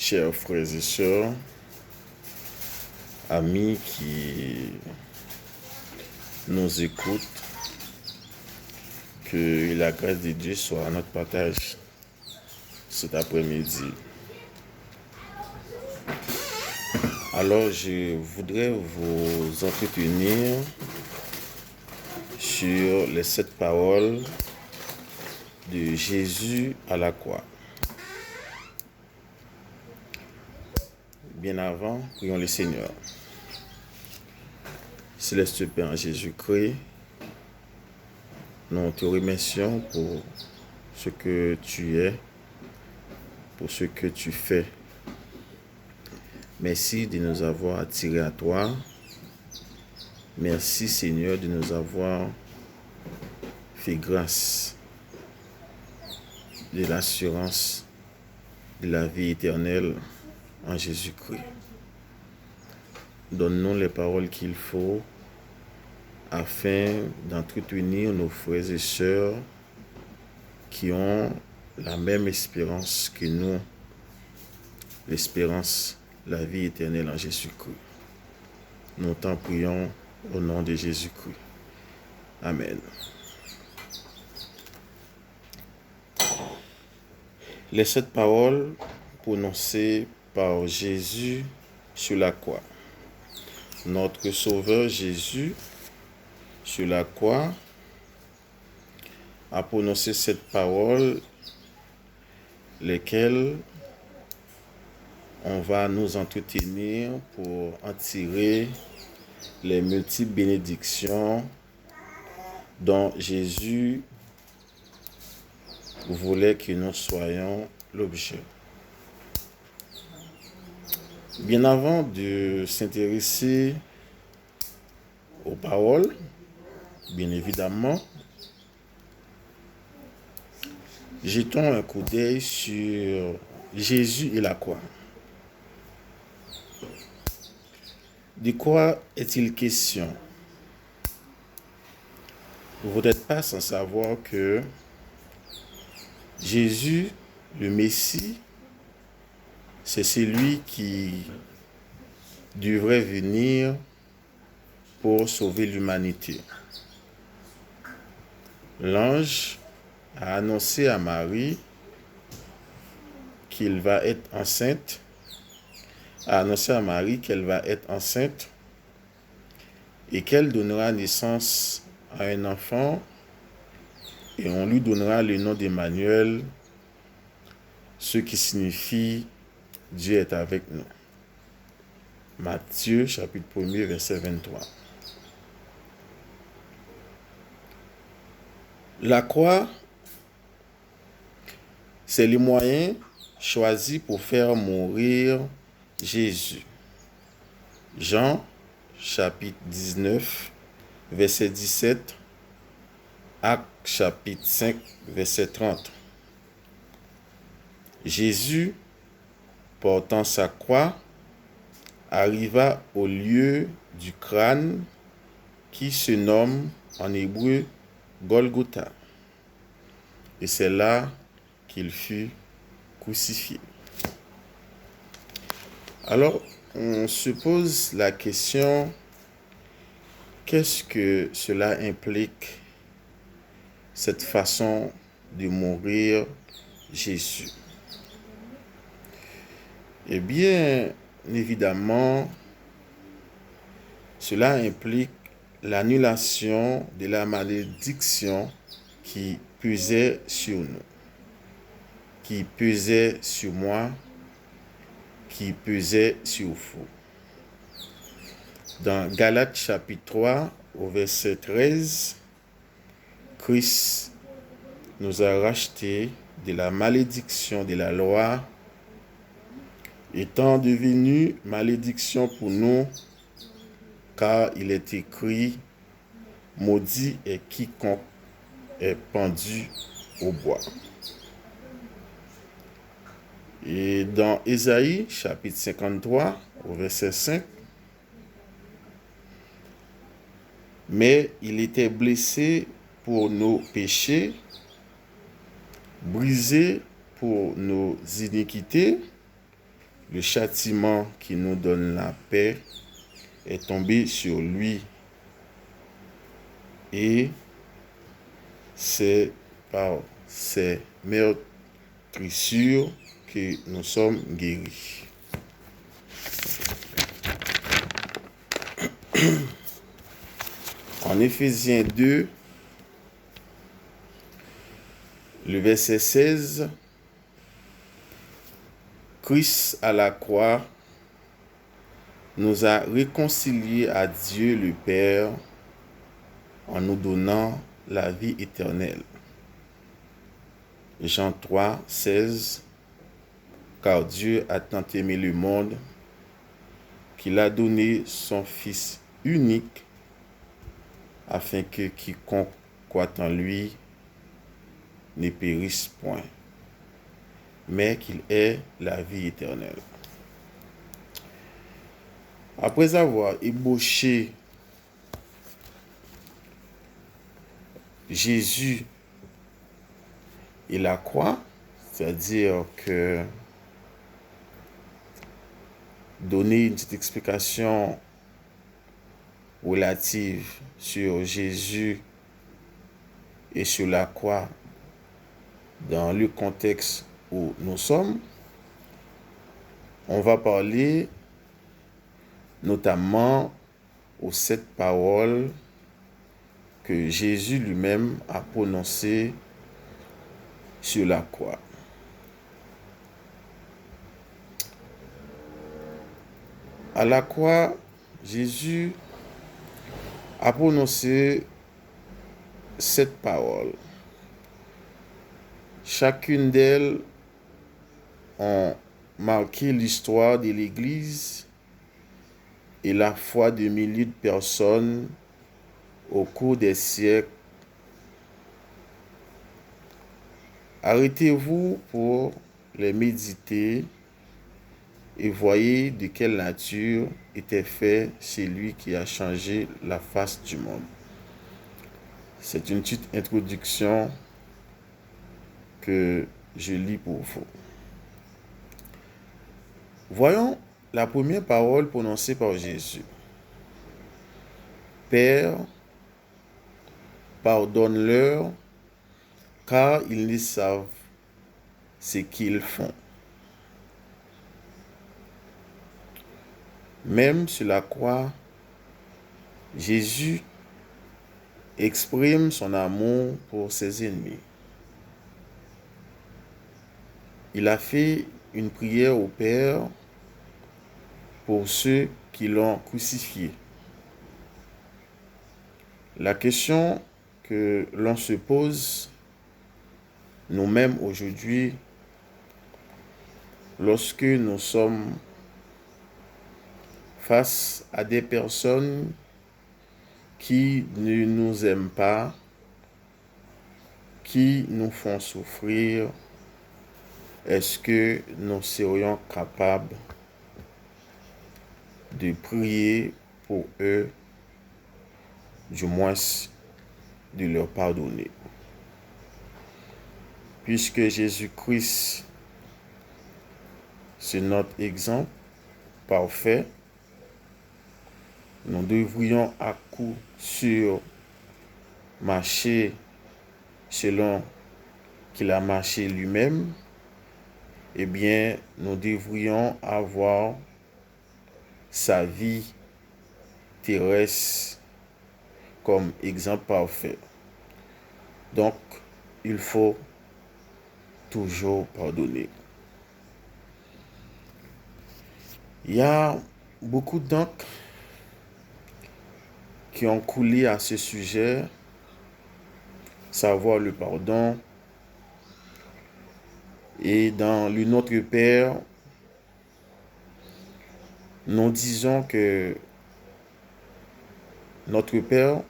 Chers frères et sœurs, amis qui nous écoutent, que la grâce de Dieu soit à notre partage cet après-midi. Alors, je voudrais vous entretenir sur les 7 paroles de Jésus à la croix. Bien avant, prions le Seigneur. Céleste Père Jésus-Christ, nous te remercions pour ce que tu es, pour ce que tu fais. Merci de nous avoir attirés à toi. Merci Seigneur de nous avoir fait grâce de l'assurance de la vie éternelle en Jésus-Christ. Donne-nous les paroles qu'il faut afin d'entretenir nos frères et sœurs qui ont la même espérance que nous, l'espérance, la vie éternelle en Jésus-Christ. Nous t'en prions au nom de Jésus-Christ. Amen. Les 7 paroles prononcées par Jésus sur la croix. Notre Sauveur Jésus, sur la croix, a prononcé cette parole, lesquelles on va nous entretenir pour en tirer les multiples bénédictions dont Jésus voulait que nous soyons l'objet. Bien avant de s'intéresser aux paroles, bien évidemment, jetons un coup d'œil sur Jésus et la croix. De quoi est-il question? Vous n'êtes pas sans savoir que Jésus, le Messie, c'est celui qui devrait venir pour sauver l'humanité. L'ange a annoncé à Marie qu'elle va être enceinte, et qu'elle donnera naissance à un enfant et on lui donnera le nom d'Emmanuel, ce qui signifie Dieu est avec nous. Matthieu chapitre 1er verset 23. La croix, c'est le moyen choisi pour faire mourir Jésus. Jean chapitre 19 verset 17, Actes chapitre 5 verset 30. Jésus, portant sa croix, arriva au lieu du crâne qui se nomme en hébreu Golgotha. Et c'est là qu'il fut crucifié. Alors, on se pose la question, qu'est-ce que cela implique, cette façon de mourir Jésus? Eh bien, évidemment, cela implique l'annulation de la malédiction qui pesait sur nous, qui pesait sur moi, qui pesait sur vous. Dans Galates chapitre 3, au verset 13, Christ nous a rachetés de la malédiction de la loi, étant devenu malédiction pour nous, car il est écrit, maudit est quiconque est pendu au bois. Et dans Ésaïe, chapitre 53, au verset 5, mais il était blessé pour nos péchés, brisé pour nos iniquités, le châtiment qui nous donne la paix est tombé sur lui. Et c'est par ces meurtrissures que nous sommes guéris. En Éphésiens 2, le verset 16, Christ à la croix nous a réconciliés à Dieu le Père en nous donnant la vie éternelle. Jean 3, 16, car Dieu a tant aimé le monde qu'il a donné son Fils unique afin que quiconque croit en lui ne périsse point, mais qu'il ait la vie éternelle. Après avoir ébauché Jésus et la croix, c'est-à-dire que donner une petite explication relative sur Jésus et sur la croix dans le contexte où nous sommes, on va parler notamment aux 7 paroles que Jésus lui-même a prononcées sur la croix. À la croix, Jésus a prononcé 7 paroles. Chacune d'elles ont marqué l'histoire de l'Église et la foi de milliers de personnes au cours des siècles. Arrêtez-vous pour les méditer et voyez de quelle nature était fait celui qui a changé la face du monde. C'est une petite introduction que je lis pour vous. Voyons la première parole prononcée par Jésus. Père, pardonne-leur, car ils ne savent ce qu'ils font. Même sur la croix, Jésus exprime son amour pour ses ennemis. Il a fait une prière au Père pour ceux qui l'ont crucifié. La question que l'on se pose nous-mêmes aujourd'hui, lorsque nous sommes face à des personnes qui ne nous aiment pas, qui nous font souffrir, est-ce que nous serions capables de prier pour eux, du moins de leur pardonner? Puisque Jésus-Christ, c'est notre exemple parfait, nous devrions à coup sûr marcher selon qu'il a marché lui-même. Eh bien, nous devrions avoir sa vie terrestre comme exemple parfait. Donc, il faut toujours pardonner. Il y a beaucoup d'encre qui ont coulé à ce sujet, savoir le pardon. Et dans le Notre Père, nous disons que Notre Père,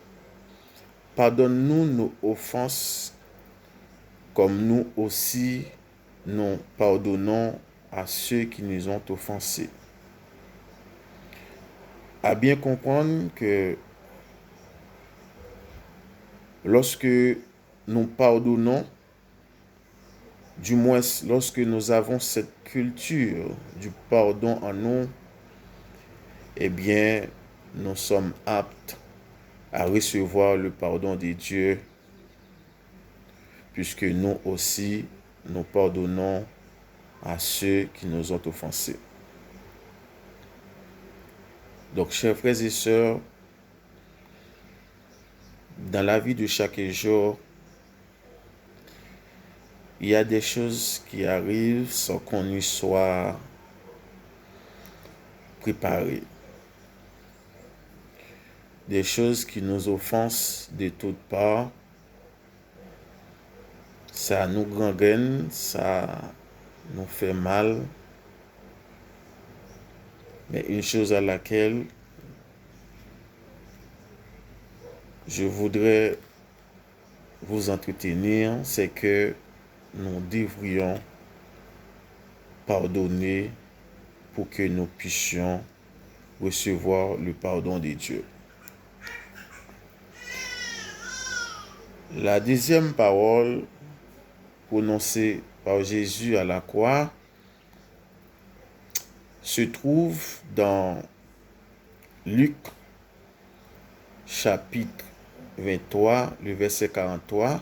pardonne-nous nos offenses comme nous aussi nous pardonnons à ceux qui nous ont offensés. À bien comprendre que lorsque nous pardonnons, du moins lorsque nous avons cette culture du pardon en nous, eh bien, nous sommes aptes à recevoir le pardon de Dieu, puisque nous aussi, nous pardonnons à ceux qui nous ont offensés. Donc, chers frères et sœurs, dans la vie de chaque jour, il y a des choses qui arrivent sans qu'on y soit préparé. Des choses qui nous offensent de toutes parts. Ça nous gangrène, ça nous fait mal. Mais une chose à laquelle je voudrais vous entretenir, c'est que nous devrions pardonner pour que nous puissions recevoir le pardon de Dieu. La deuxième parole prononcée par Jésus à la croix se trouve dans Luc chapitre 23, le verset 43.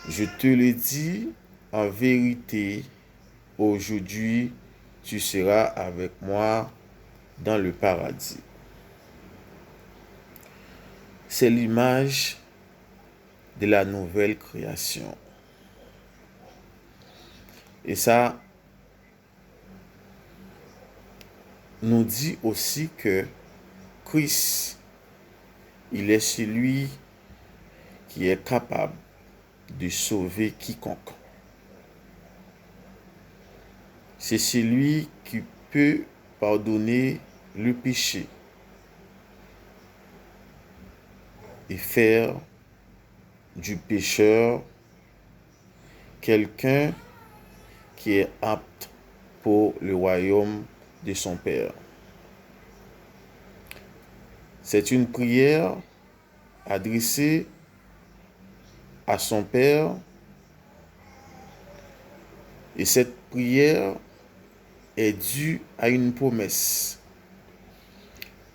Je te le dis en vérité, aujourd'hui tu seras avec moi dans le paradis. C'est l'image de la nouvelle création. Et ça nous dit aussi que Christ, il est celui qui est capable de sauver quiconque. C'est celui qui peut pardonner le péché et faire du pécheur quelqu'un qui est apte pour le royaume de son Père. C'est une prière adressée à son Père, et cette prière est due à une promesse.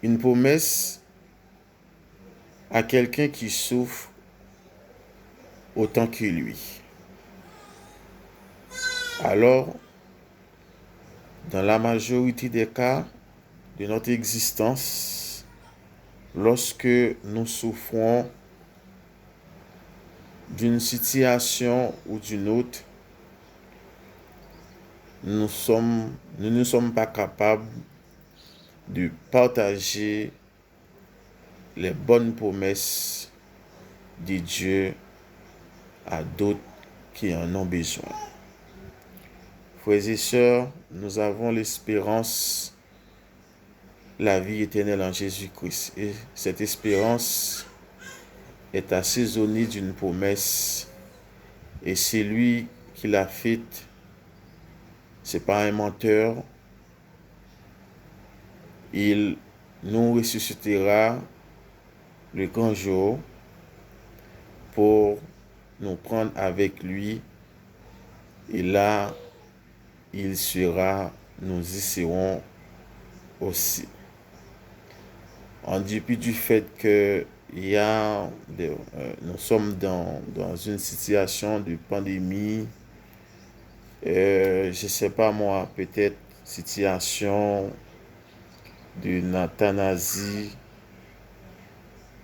Une promesse à quelqu'un qui souffre autant que lui. Alors, dans la majorité des cas de notre existence, lorsque nous souffrons d'une situation ou d'une autre, nous ne sommes pas capables de partager les bonnes promesses de Dieu à d'autres qui en ont besoin. Frères et sœurs, nous avons l'espérance, la vie éternelle en Jésus-Christ. Et cette espérance est assaisonnée d'une promesse. Et c'est lui qui l'a faite. C'est pas un menteur. Il nous ressuscitera le grand jour pour nous prendre avec lui. Et là, il sera, nous y serons aussi. En dépit du fait que nous sommes dans une situation de pandémie, je ne sais pas moi, peut-être situation d'une euthanasie,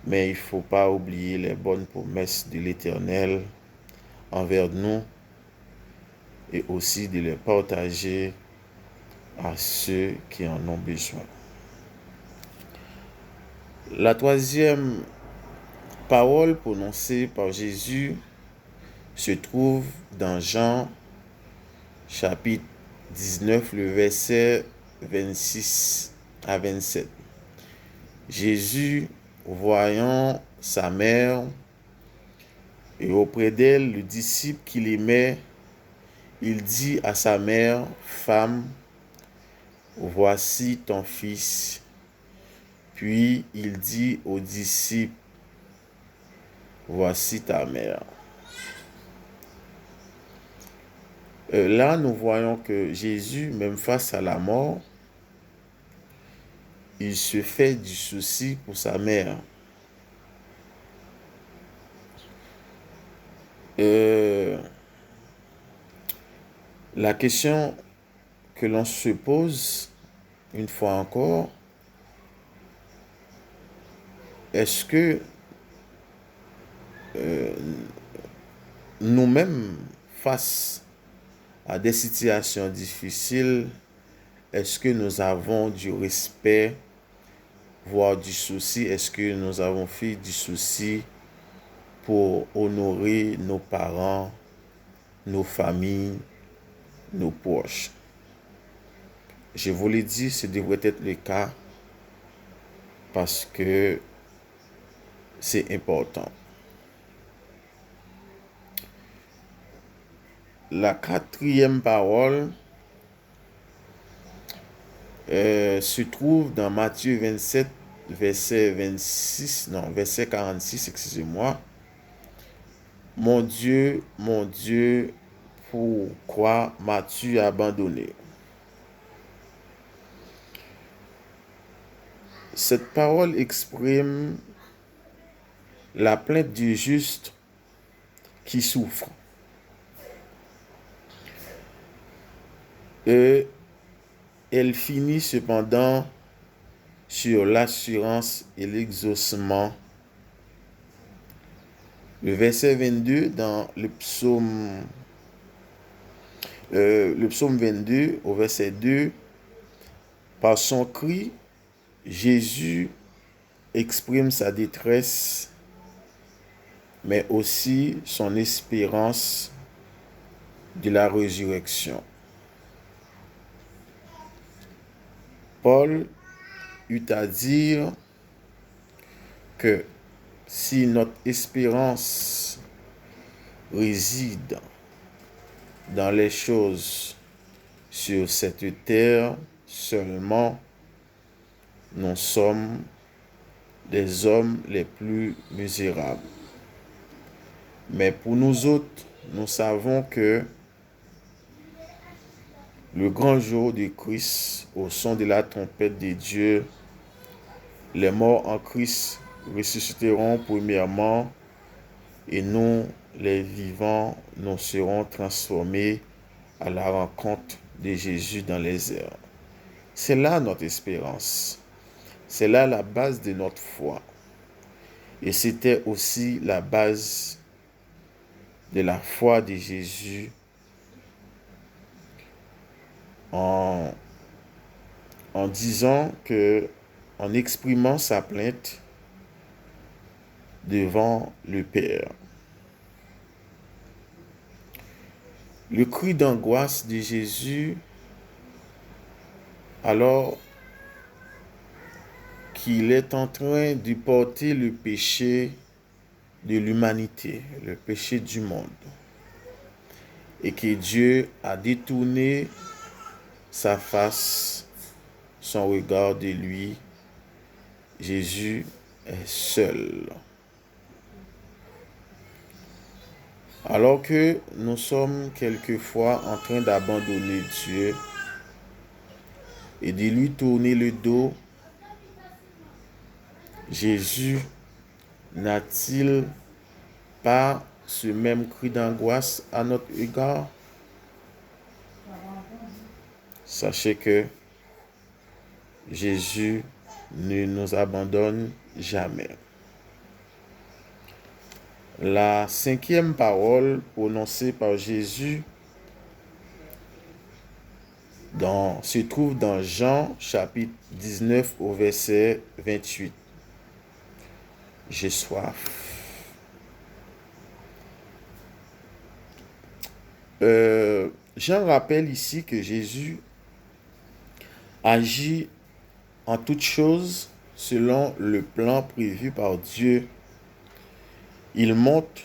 mais il ne faut pas oublier les bonnes promesses de l'Éternel envers nous et aussi de les partager à ceux qui en ont besoin. La troisième parole prononcée par Jésus se trouve dans Jean chapitre 19, le verset 26 à 27. Jésus, voyant sa mère et auprès d'elle le disciple qu'il aimait, il dit à sa mère, « Femme, voici ton fils. » Puis il dit au disciple, « Voici ta mère. » Là, nous voyons que Jésus, même face à la mort, il se fait du souci pour sa mère. La question que l'on se pose, une fois encore, est-ce que nous-mêmes, face à des situations difficiles, est-ce que nous avons du respect, voire du souci? Est-ce que nous avons fait du souci pour honorer nos parents, nos familles, nos proches? Je vous l'ai dit, ce devrait être le cas parce que c'est important. La quatrième parole se trouve dans Matthieu 27, verset 46, excusez-moi. Mon Dieu, pourquoi m'as-tu abandonné? Cette parole exprime la plainte du juste qui souffre. Et elle finit cependant sur l'assurance et l'exaucement. Le verset 22 dans le psaume 22 au verset 2, par son cri, Jésus exprime sa détresse, mais aussi son espérance de la résurrection. Paul eut à dire que si notre espérance réside dans les choses sur cette terre seulement, nous sommes des hommes les plus misérables. Mais pour nous autres, nous savons que le grand jour de Christ, au son de la trompette de Dieu, les morts en Christ ressusciteront premièrement et nous, les vivants, nous serons transformés à la rencontre de Jésus dans les airs. C'est là notre espérance. C'est là la base de notre foi. Et c'était aussi la base de la foi de Jésus en disant que, en exprimant sa plainte devant le Père. Le cri d'angoisse de Jésus, alors qu'il est en train de porter le péché de l'humanité, le péché du monde, et que Dieu a détourné sa face, son regard de lui. Jésus est seul. Alors que nous sommes quelquefois en train d'abandonner Dieu et de lui tourner le dos, Jésus n'a-t-il pas ce même cri d'angoisse à notre égard? Sachez que Jésus ne nous abandonne jamais. La cinquième parole prononcée par Jésus se trouve dans Jean chapitre 19 au verset 28. J'ai soif. Jean rappelle ici que Jésus agit en toutes choses selon le plan prévu par Dieu. Il montre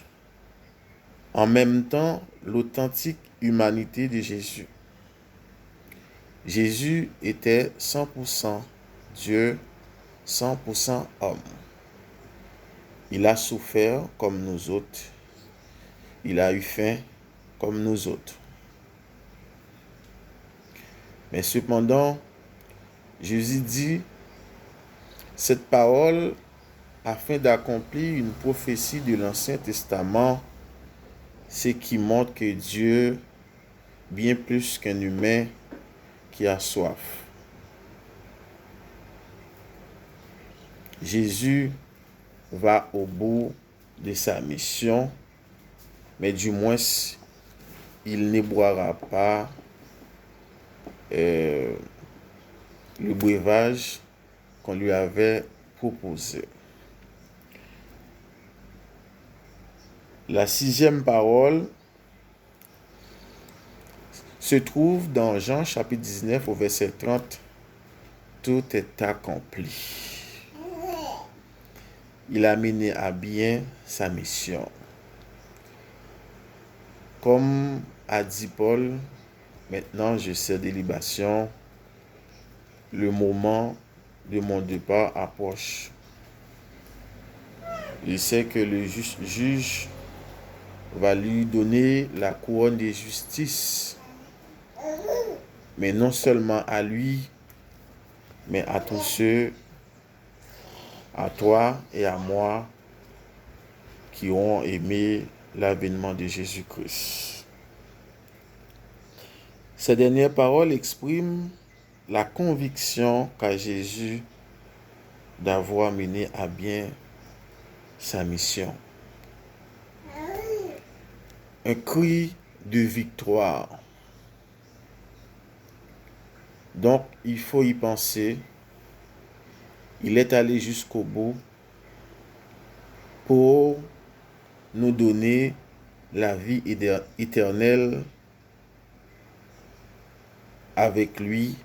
en même temps l'authentique humanité de Jésus. Jésus était 100% Dieu, 100% homme. Il a souffert comme nous autres. Il a eu faim comme nous autres. Mais cependant, Jésus dit cette parole afin d'accomplir une prophétie de l'Ancien Testament, ce qui montre que Dieu, bien plus qu'un humain qui a soif. Jésus va au bout de sa mission, mais du moins, il ne boira pas le breuvage qu'on lui avait proposé. La 6e parole se trouve dans Jean chapitre 19 au verset 30. Tout est accompli. Il a mené à bien sa mission. Comme a dit Paul, maintenant je sers des libations. Le moment de mon départ approche. Il sait que le juge va lui donner la couronne de justice. Mais non seulement à lui, mais à tous ceux, à toi et à moi, qui ont aimé l'avènement de Jésus-Christ. Ces dernières paroles expriment la conviction qu'a Jésus d'avoir mené à bien sa mission. Un cri de victoire. Donc, il faut y penser. Il est allé jusqu'au bout pour nous donner la vie éternelle avec lui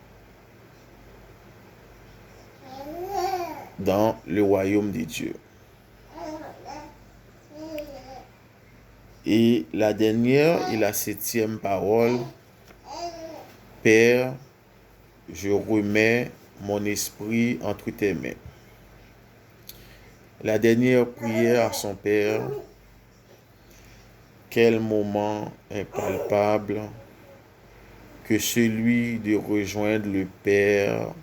dans le royaume de Dieu. Et la dernière et la 7e parole, Père, je remets mon esprit entre tes mains. La dernière prière à son Père, quel moment impalpable que celui de rejoindre le Père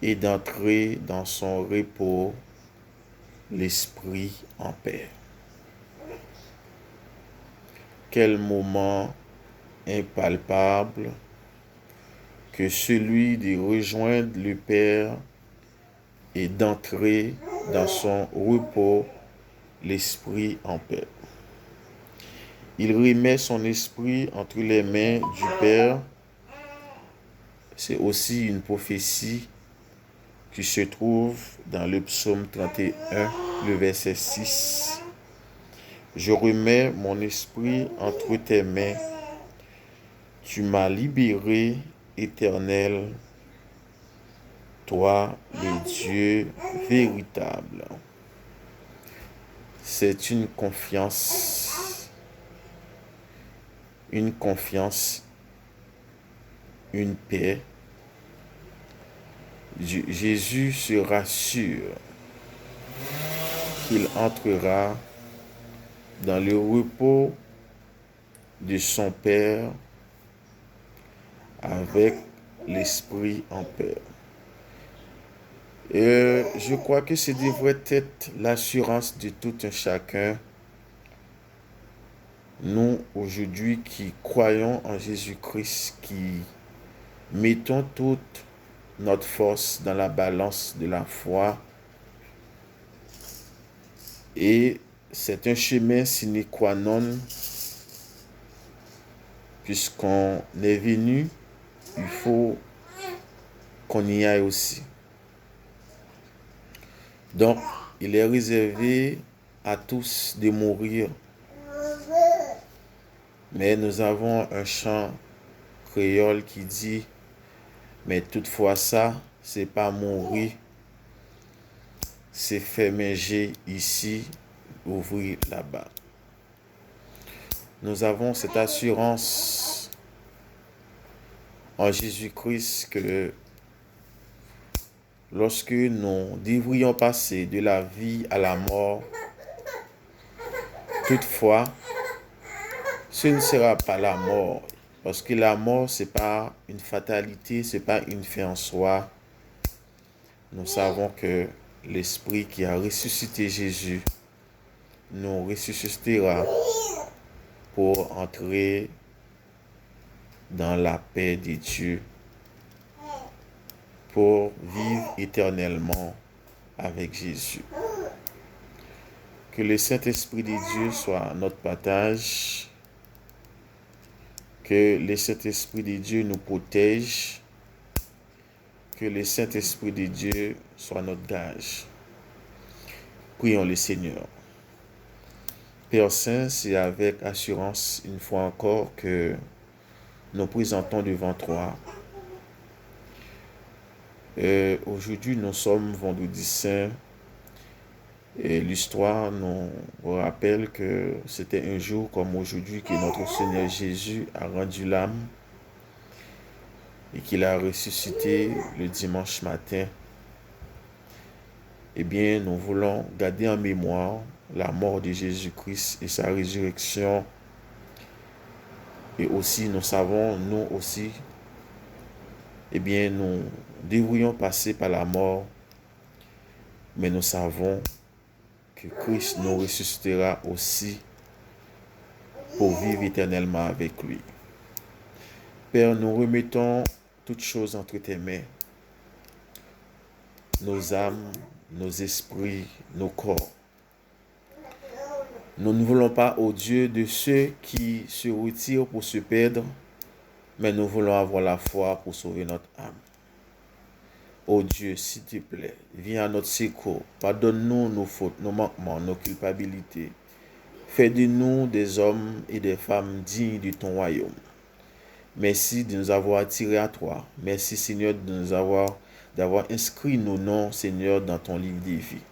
et d'entrer dans son repos, l'esprit en paix. Quel moment impalpable que celui de rejoindre le Père et d'entrer dans son repos, l'esprit en paix. Il remet son esprit entre les mains du Père. C'est aussi une prophétie qui se trouve dans le psaume 31, le verset 6. Je remets mon esprit entre tes mains. Tu m'as libéré, Éternel, toi, le Dieu véritable. C'est une confiance, une paix. Jésus se rassure qu'il entrera dans le repos de son Père avec l'esprit en paix. Je crois que ce devrait être l'assurance de tout un chacun. Nous, aujourd'hui, qui croyons en Jésus-Christ, qui mettons toute notre force dans la balance de la foi. Et c'est un chemin sine qua non, puisqu'on est venu, il faut qu'on y aille aussi. Donc, il est réservé à tous de mourir. Mais nous avons un chant créole qui dit, mais toutefois ça, c'est pas mourir, c'est faire manger ici, ouvrir là-bas. Nous avons cette assurance en Jésus-Christ que lorsque nous devrions passer de la vie à la mort, toutefois, ce ne sera pas la mort Parce que la mort, ce n'est pas une fatalité, ce n'est pas une fin en soi. Nous savons que l'Esprit qui a ressuscité Jésus nous ressuscitera pour entrer dans la paix de Dieu, pour vivre éternellement avec Jésus. Que le Saint-Esprit de Dieu soit notre partage, que le Saint-Esprit de Dieu nous protège, que le Saint-Esprit de Dieu soit notre gage. Prions le Seigneur. Père Saint, c'est avec assurance, une fois encore, que nous présentons devant toi. Aujourd'hui, nous sommes vendredi saint et l'histoire nous rappelle que c'était un jour comme aujourd'hui que notre Seigneur Jésus a rendu l'âme et qu'il a ressuscité le dimanche matin. Eh bien, nous voulons garder en mémoire la mort de Jésus-Christ et sa résurrection. Et aussi, nous savons, nous aussi, eh bien, nous devrions passer par la mort, mais nous savons que Christ nous ressuscitera aussi pour vivre éternellement avec lui. Père, nous remettons toutes choses entre tes mains, nos âmes, nos esprits, nos corps. Nous ne voulons pas, ô Dieu, de ceux qui se retirent pour se perdre, mais nous voulons avoir la foi pour sauver notre âme. Ô Dieu, s'il te plaît, viens à notre secours. Pardonne-nous nos fautes, nos manquements, nos culpabilités. Fais de nous des hommes et des femmes dignes de ton royaume. Merci de nous avoir attirés à toi. Merci, Seigneur, d'avoir inscrit nos noms, Seigneur, dans ton livre de vie.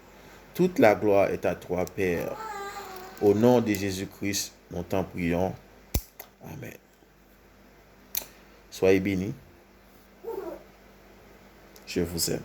Toute la gloire est à toi, Père. Au nom de Jésus-Christ, nous t'en prions. Amen. Soyez bénis. Je vous aime.